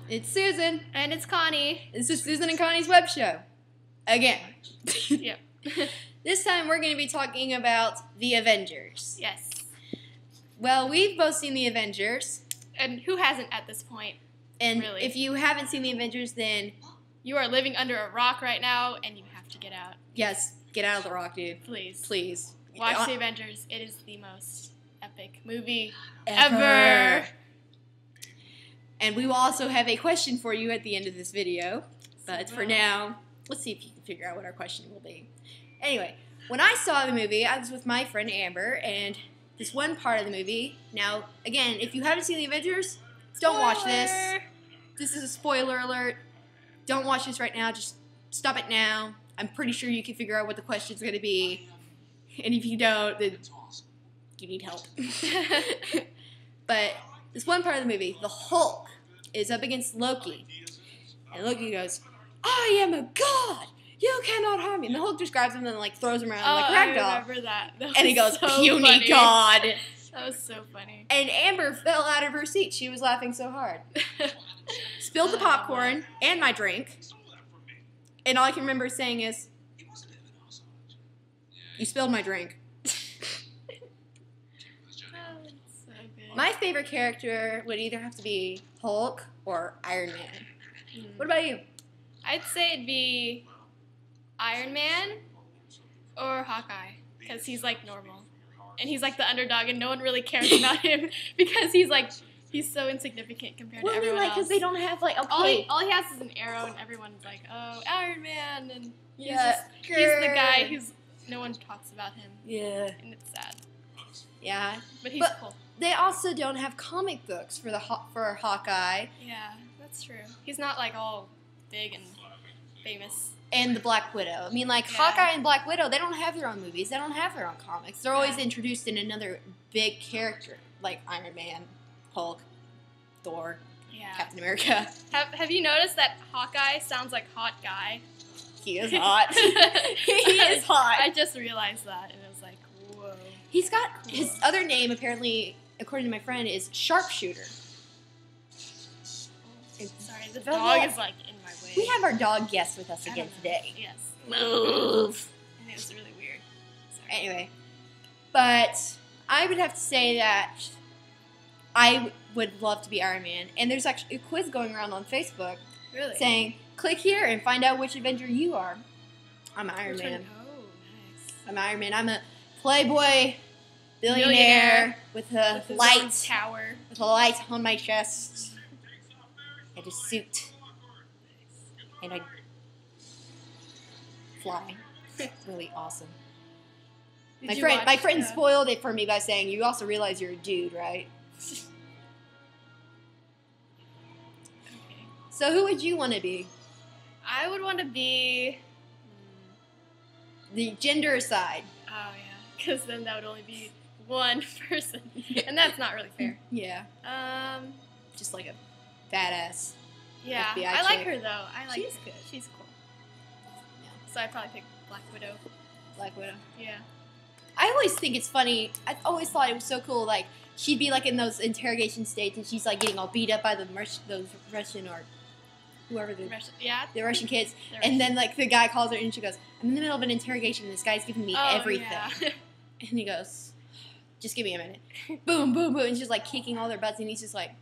It's Susan. And it's Connie. This is Susan and Connie's Webshow. Again. Yep. This time we're going to be talking about the Avengers. Yes. Well, we've both seen the Avengers. And who hasn't at this point? And really? If you haven't seen the Avengers, then you are living under a rock right now, and you have to get out. Yes, get out of the rock, dude. Please. Please. Watch the Avengers. It is the most epic movie ever. And we will also have a question for you at the end of this video. But for now, let's see if you can figure out what our question will be. Anyway, when I saw the movie, I was with my friend Amber, and this one part of the movie. Now, again, if you haven't seen the Avengers, don't watch this. This is a spoiler alert. Don't watch this right now. Just stop it now. I'm pretty sure you can figure out what the question's going to be. And if you don't, then you need help. But this one part of the movie, the Hulk is up against Loki. And Loki goes, "I am a god. You cannot harm me." And the Hulk just grabs him and like throws him around like ragdoll. I remember that. And he goes, so "Puny funny. god." That was so funny. And Amber fell out of her seat. She was laughing so hard. Spilled the popcorn and my drink. And all I can remember saying is, "You spilled my drink." So good. My favorite character would either have to be Hulk or Iron Man. What about you? I'd say it'd be Iron Man or Hawkeye, because he's like normal. And he's like the underdog, and no one really cares about him because he's so insignificant compared to everyone else. Because they don't have All he has is an arrow, and everyone's like, "Oh, Iron Man," and he's the guy who's no one talks about him. Yeah. And it's sad. Yeah. But he's cool. They also don't have comic books for Hawkeye. Yeah, that's true. He's not like all big and famous. And the Black Widow. I mean, Hawkeye and Black Widow, they don't have their own movies. They don't have their own comics. They're always introduced in another big character, like Iron Man, Hulk, Thor, Captain America. Have you noticed that Hawkeye sounds like hot guy? He is hot. He is hot. I just realized that, and it was like, whoa. He's got his other name, apparently, according to my friend, is Sharpshooter. Sorry, the dog is like in my way. We have our dog guest with us again today. Yes. Move. And it was really weird. Sorry. Anyway, but I would have to say that I would love to be Iron Man. And there's actually a quiz going around on Facebook saying, click here and find out which Avenger you are. I'm Iron Man. Oh, nice. I'm Iron Man. I'm a playboy billionaire with a light tower. With a light on my chest. And a suit. And I fly. Really awesome. My friend spoiled it for me by saying, "You also realize you're a dude, right?" Okay. So who would you want to be? I would want to be the gender aside. Oh yeah, because then that would only be one person, and that's not really fair. Yeah. Just like a badass. Yeah, FBI I like chick. her though. She's good. She's cool. Yeah. So I'd probably pick Black Widow. Black Widow. Yeah. I always think it's funny. I always thought it was so cool. Like she'd be like in those interrogation states, and she's like getting all beat up by those Russian or whoever the Russian kids. And then like the guy calls her, and she goes, "I'm in the middle of an interrogation, and this guy's giving me everything." Yeah. And he goes, "Just give me a minute." Boom, boom, boom, and she's like kicking all their butts, and he's just like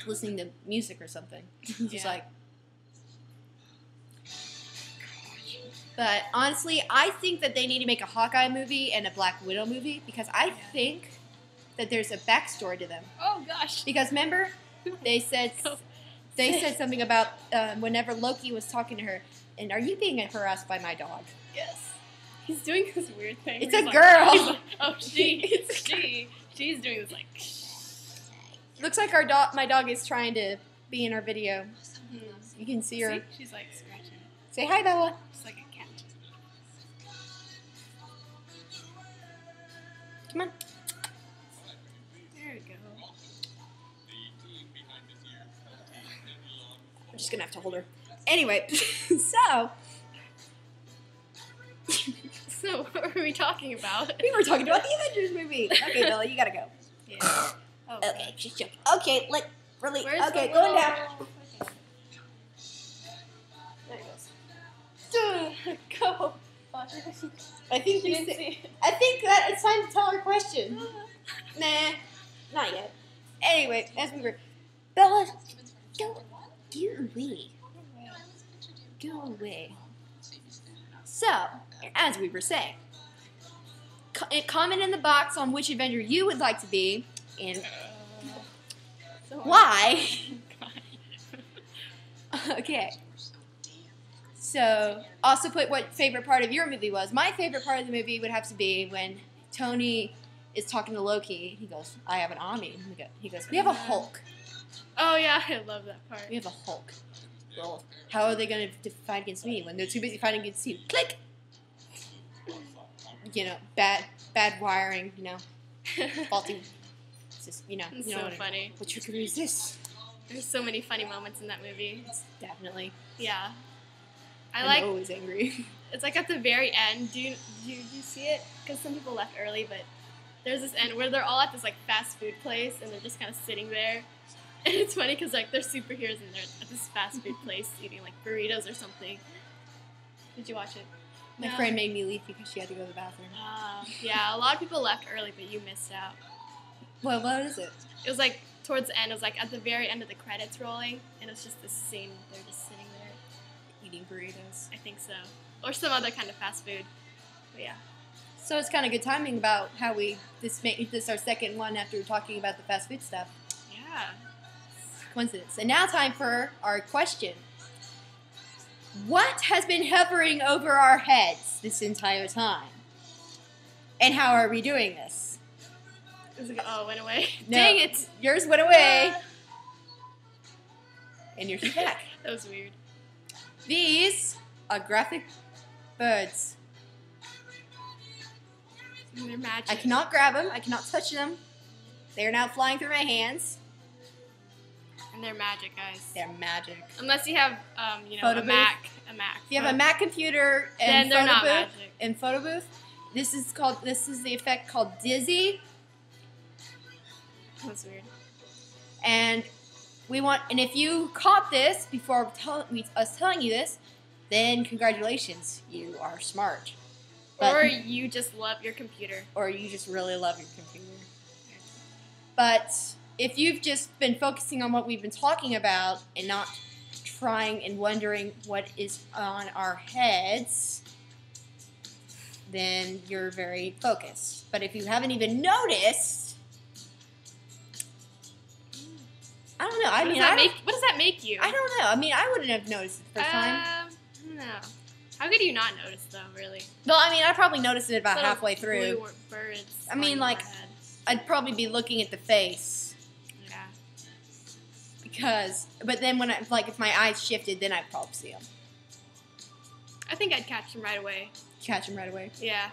listening to music or something. He's just like. But honestly, I think that they need to make a Hawkeye movie and a Black Widow movie because I think that there's a backstory to them. Oh gosh! Because remember, they said something about whenever Loki was talking to her, and "Are you being harassed by my dog?" Yes. He's doing this weird thing. It's a girl. Like, oh, it's she. She's doing this like. Looks like my dog is trying to be in our video. You can see her. See? She's like scratching. Say hi, Bella. Just like a cat. Come on. There we go. I'm just gonna have to hold her. Anyway, so So, what were we talking about? We were talking about the Avengers movie. Okay, Bella, you gotta go. Yeah. Oh, Okay, just joking. Okay, Really? Where's Okay, the going little- down. There it goes. Go. Watch it. I think She we didn't say- see it. I think that it's time to tell our question. Nah, not yet. Anyway, as we were, Bella, go away. Go away. So, as we were saying, comment in the box on which Avenger you would like to be and why. Okay. So, also put what favorite part of your movie was. My favorite part of the movie would have to be when Tony is talking to Loki. He goes, I have an army. And he goes, we have a Hulk. Oh yeah, I love that part. We have a Hulk. Well, how are they going to fight against me when they're too busy fighting against you? Click! You know, bad wiring, you know, faulty. It's just, you know. It's you know so what funny. What trickery is this? There's so many funny moments in that movie. It's definitely. Yeah. I'm like. always angry. It's like at the very end. Do you see it? Because some people left early, but there's this end where they're all at this like fast food place and they're just kind of sitting there. And it's funny because like they're superheroes and they're at this fast food place eating like burritos or something. Did you watch it? My No. friend made me leave because she had to go to the bathroom. Yeah, a lot of people left early, but you missed out. Well, what is it? It was like towards the end. It was like at the very end of the credits rolling, and it's just this scene. They're just sitting there. Eating burritos. I think so, or some other kind of fast food. But yeah. So it's kind of good timing about how we this our second one after talking about the fast food stuff. Yeah. Coincidence. And now time for our question. What has been hovering over our heads this entire time? And how are we doing this? Oh, it went away. No, Dang it! yours went away. And yours is back. That was weird. These are graphic birds. And they're magic. I cannot grab them. I cannot touch them. They are now flying through my hands. And they're magic, guys. They're magic. Unless you have, Photo a booth. Mac. If you have a Mac computer and Then they're photo not booth, magic. and photo booth, this is the effect called Dizzy. That's weird. And if you caught this before us telling you this, then congratulations, you are smart. But, Or you just love your computer. or you just really love your computer. But if you've just been focusing on what we've been talking about and not trying and wondering what is on our heads, then you're very focused. But if you haven't even noticed, I don't know. What does that make you? I don't know. I mean, I wouldn't have noticed it the first time. I don't know. How could you not notice though? Really? Well, I mean, I probably noticed it about Little halfway through. blue birds. I mean, on like- your head. I'd probably be looking at the face Yeah. but then when if my eyes shifted, then I'd probably see them, I think I'd catch them right away. catch them right away. Yeah.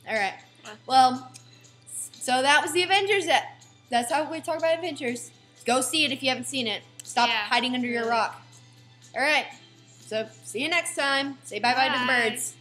All right. What? Well, so that was the Avengers. That's how we talk about Avengers. Go see it if you haven't seen it. Stop Yeah, hiding under your really. rock. All right. So see you next time. Say bye-bye to the Bye. birds.